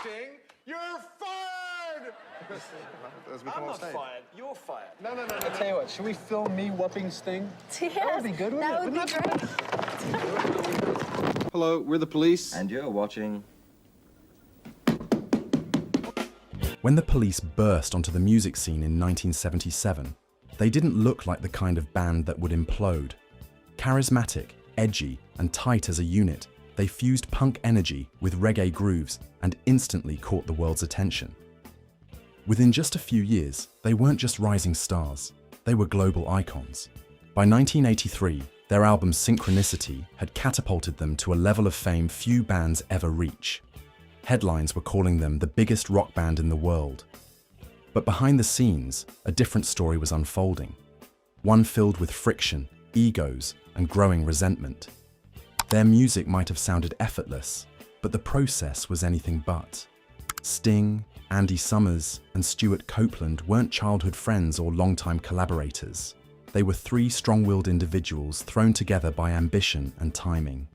Sting, you're fired! I'm not fired. You're fired. No. I tell you what, should we film me whooping Sting? Yes, That would be good, wouldn't it? That would be great. Hello, we're the police. And you're watching. When the Police burst onto the music scene in 1977, they didn't look like the kind of band that would implode. Charismatic, edgy, and tight as a unit, they fused punk energy with reggae grooves and instantly caught the world's attention. Within just a few years, they weren't just rising stars, they were global icons. By 1983, their album Synchronicity had catapulted them to a level of fame few bands ever reach. Headlines were calling them the biggest rock band in the world. But behind the scenes, a different story was unfolding. One filled with friction, egos, and growing resentment. Their music might have sounded effortless, but the process was anything but. Sting, Andy Summers, and Stewart Copeland weren't childhood friends or longtime collaborators. They were three strong-willed individuals thrown together by ambition and timing.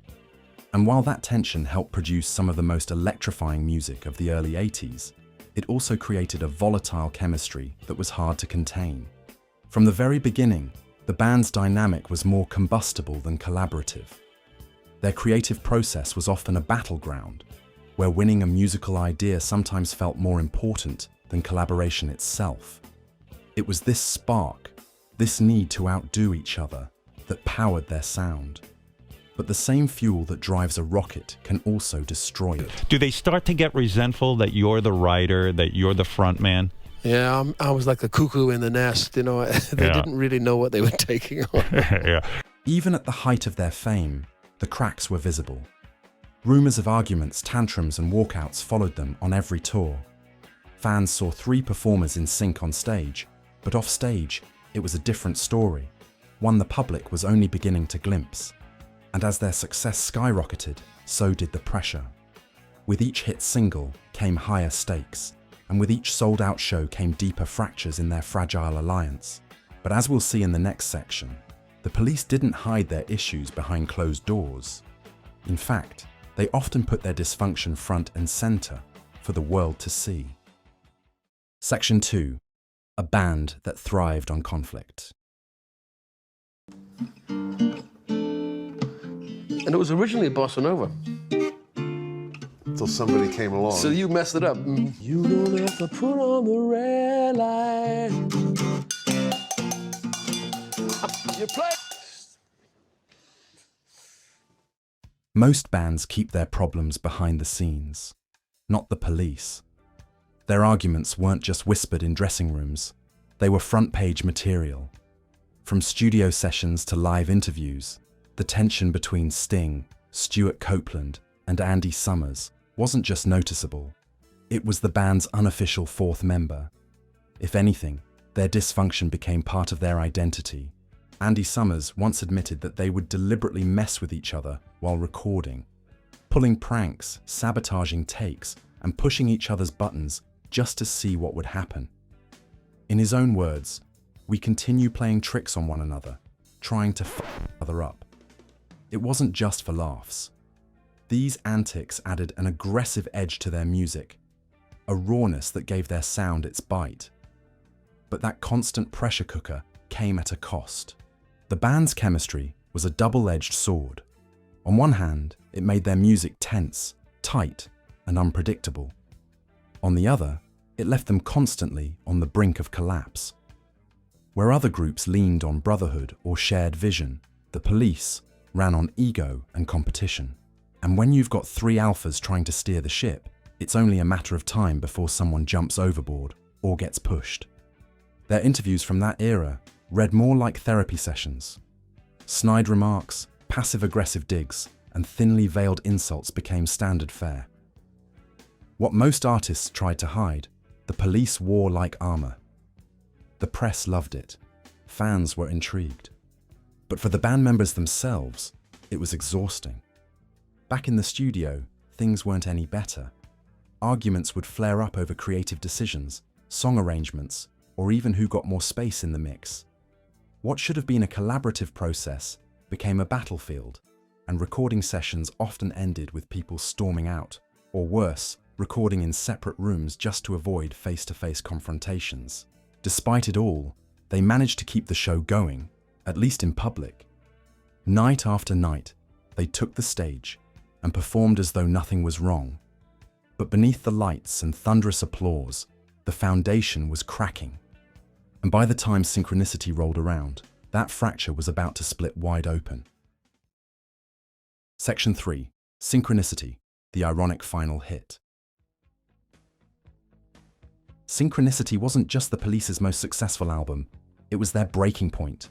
And while that tension helped produce some of the most electrifying music of the early 80s, it also created a volatile chemistry that was hard to contain. From the very beginning, the band's dynamic was more combustible than collaborative. Their creative process was often a battleground, where winning a musical idea sometimes felt more important than collaboration itself. It was this spark, this need to outdo each other, that powered their sound. But the same fuel that drives a rocket can also destroy it. Do they start to get resentful that you're the writer, that you're the front man? Yeah, I was like the cuckoo in the nest, you know. They didn't really know what they were taking on. Yeah. Even at the height of their fame, the cracks were visible. Rumors of arguments, tantrums, and walkouts followed them on every tour. Fans saw three performers in sync on stage, but off stage, it was a different story, one the public was only beginning to glimpse. And as their success skyrocketed, so did the pressure. With each hit single came higher stakes, and with each sold-out show came deeper fractures in their fragile alliance. But as we'll see in the next section, the Police didn't hide their issues behind closed doors. In fact, they often put their dysfunction front and center for the world to see. Section 2. A band that thrived on conflict. And it was originally bossa nova. Until somebody came along. So you messed it up. You don't have to put on the red light. You play. Most bands keep their problems behind the scenes, not the Police. Their arguments weren't just whispered in dressing rooms, they were front-page material. From studio sessions to live interviews, the tension between Sting, Stewart Copeland, and Andy Summers wasn't just noticeable, it was the band's unofficial fourth member. If anything, their dysfunction became part of their identity. Andy Summers once admitted that they would deliberately mess with each other while recording, pulling pranks, sabotaging takes, and pushing each other's buttons just to see what would happen. In his own words, "We continue playing tricks on one another, trying to fuck each other up." It wasn't just for laughs. These antics added an aggressive edge to their music, a rawness that gave their sound its bite. But that constant pressure cooker came at a cost. The band's chemistry was a double-edged sword. On one hand, it made their music tense, tight, and unpredictable. On the other, it left them constantly on the brink of collapse. Where other groups leaned on brotherhood or shared vision, the Police ran on ego and competition. And when you've got three alphas trying to steer the ship, it's only a matter of time before someone jumps overboard or gets pushed. Their interviews from that era read more like therapy sessions. Snide remarks, passive-aggressive digs, and thinly veiled insults became standard fare. What most artists tried to hide, the Police wore like armor. The press loved it. Fans were intrigued. But for the band members themselves, it was exhausting. Back in the studio, things weren't any better. Arguments would flare up over creative decisions, song arrangements, or even who got more space in the mix. What should have been a collaborative process became a battlefield, and recording sessions often ended with people storming out, or worse, recording in separate rooms just to avoid face-to-face confrontations. Despite it all, they managed to keep the show going, at least in public. Night after night, they took the stage and performed as though nothing was wrong. But beneath the lights and thunderous applause, the foundation was cracking. And by the time Synchronicity rolled around, that fracture was about to split wide open. Section 3. Synchronicity, the ironic final hit. Synchronicity wasn't just the Police's most successful album, it was their breaking point.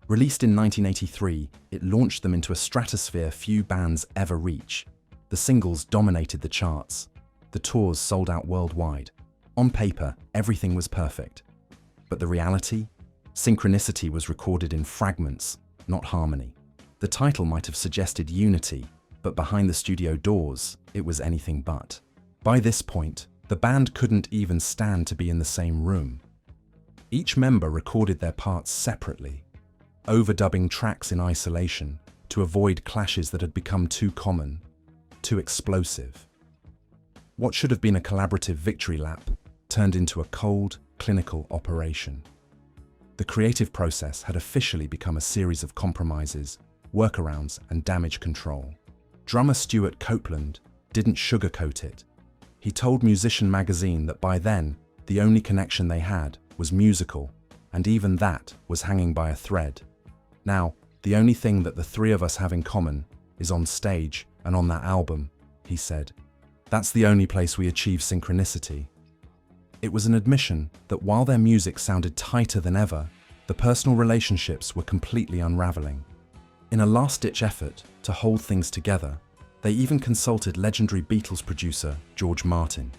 Released in 1983, it launched them into a stratosphere few bands ever reach. The singles dominated the charts. The tours sold out worldwide. On paper, everything was perfect. But the reality? Synchronicity was recorded in fragments, not harmony. The title might have suggested unity, but behind the studio doors, it was anything but. By this point, the band couldn't even stand to be in the same room. Each member recorded their parts separately, overdubbing tracks in isolation to avoid clashes that had become too common, too explosive. What should have been a collaborative victory lap turned into a cold, clinical operation. The creative process had officially become a series of compromises, workarounds, and damage control. Drummer Stewart Copeland didn't sugarcoat it. He told Musician magazine that by then, the only connection they had was musical, and even that was hanging by a thread. Now, the only thing that the three of us have in common is on stage and on that album, he said. That's the only place we achieve synchronicity. It was an admission that while their music sounded tighter than ever, the personal relationships were completely unraveling. In a last-ditch effort to hold things together, they even consulted legendary Beatles producer George Martin.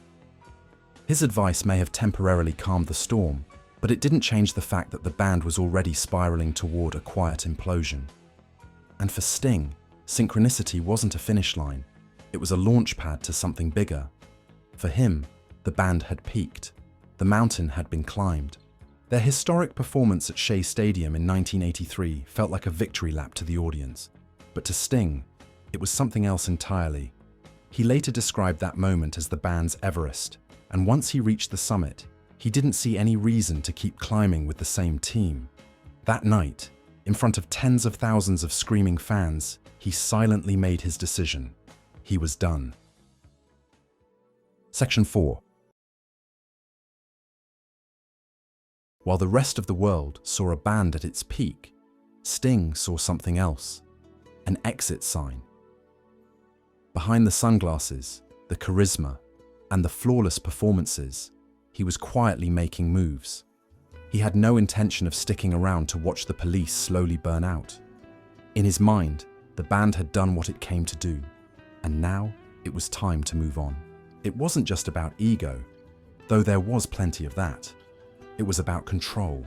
His advice may have temporarily calmed the storm, but it didn't change the fact that the band was already spiraling toward a quiet implosion. And for Sting, Synchronicity wasn't a finish line, it was a launch pad to something bigger. For him, the band had peaked. The mountain had been climbed. Their historic performance at Shea Stadium in 1983 felt like a victory lap to the audience. But to Sting, it was something else entirely. He later described that moment as the band's Everest, and once he reached the summit, he didn't see any reason to keep climbing with the same team. That night, in front of tens of thousands of screaming fans, he silently made his decision. He was done. Section 4. While the rest of the world saw a band at its peak, Sting saw something else, an exit sign. Behind the sunglasses, the charisma, and the flawless performances, he was quietly making moves. He had no intention of sticking around to watch the Police slowly burn out. In his mind, the band had done what it came to do, and now it was time to move on. It wasn't just about ego, though there was plenty of that. It was about control.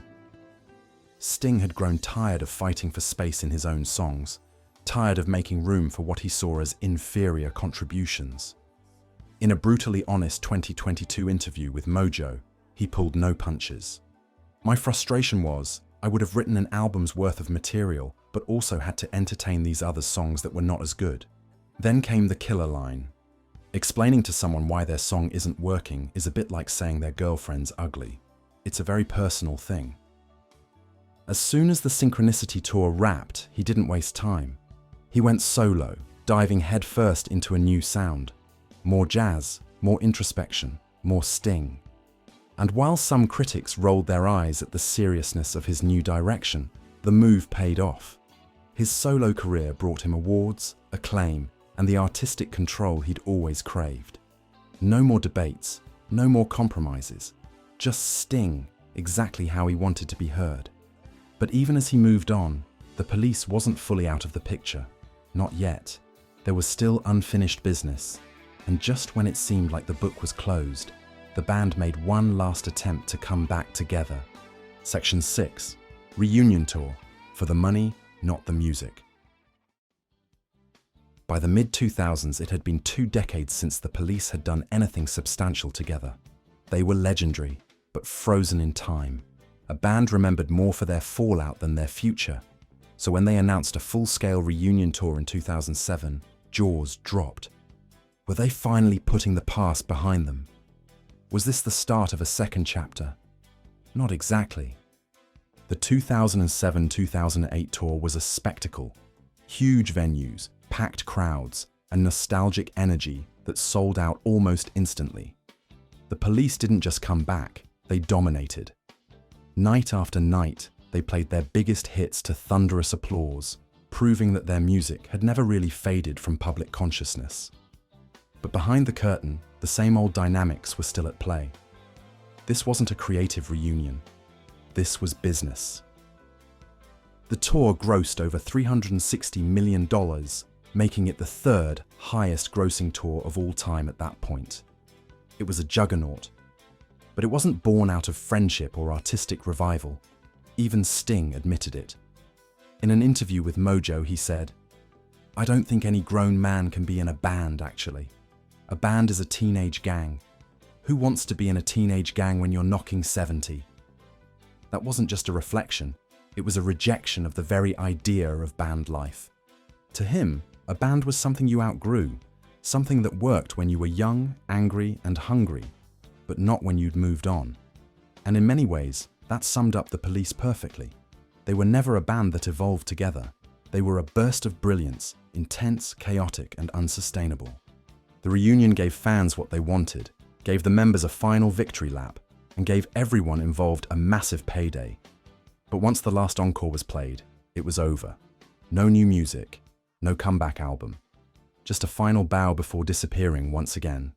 Sting had grown tired of fighting for space in his own songs, tired of making room for what he saw as inferior contributions. In a brutally honest 2022 interview with Mojo, he pulled no punches. My frustration was, I would have written an album's worth of material, but also had to entertain these other songs that were not as good. Then came the killer line. Explaining to someone why their song isn't working is a bit like saying their girlfriend's ugly. It's a very personal thing. As soon as the Synchronicity Tour wrapped, he didn't waste time. He went solo, diving headfirst into a new sound. More jazz, more introspection, more Sting. And while some critics rolled their eyes at the seriousness of his new direction, the move paid off. His solo career brought him awards, acclaim, and the artistic control he'd always craved. No more debates, no more compromises, just Sting exactly how he wanted to be heard. But even as he moved on, the Police wasn't fully out of the picture. Not yet. There was still unfinished business, and just when it seemed like the book was closed, the band made one last attempt to come back together. Section 6. Reunion Tour. For the money, not the music. By the mid-2000s, it had been 2 decades since the Police had done anything substantial together. They were legendary, but frozen in time. A band remembered more for their fallout than their future. So when they announced a full-scale reunion tour in 2007, jaws dropped. Were they finally putting the past behind them? Was this the start of a second chapter? Not exactly. The 2007-2008 tour was a spectacle. Huge venues, packed crowds, and nostalgic energy that sold out almost instantly. The Police didn't just come back, they dominated. Night after night, they played their biggest hits to thunderous applause, proving that their music had never really faded from public consciousness. But behind the curtain, the same old dynamics were still at play. This wasn't a creative reunion. This was business. The tour grossed over $360 million, making it the third highest grossing tour of all time at that point. It was a juggernaut. But it wasn't born out of friendship or artistic revival. Even Sting admitted it. In an interview with Mojo, he said, "I don't think any grown man can be in a band, actually. A band is a teenage gang. Who wants to be in a teenage gang when you're knocking 70? That wasn't just a reflection, it was a rejection of the very idea of band life. To him, a band was something you outgrew, something that worked when you were young, angry, and hungry, but not when you'd moved on. And in many ways, that summed up the Police perfectly. They were never a band that evolved together. They were a burst of brilliance, intense, chaotic, and unsustainable. The reunion gave fans what they wanted, gave the members a final victory lap, and gave everyone involved a massive payday. But once the last encore was played, it was over. No new music, no comeback album. Just a final bow before disappearing once again.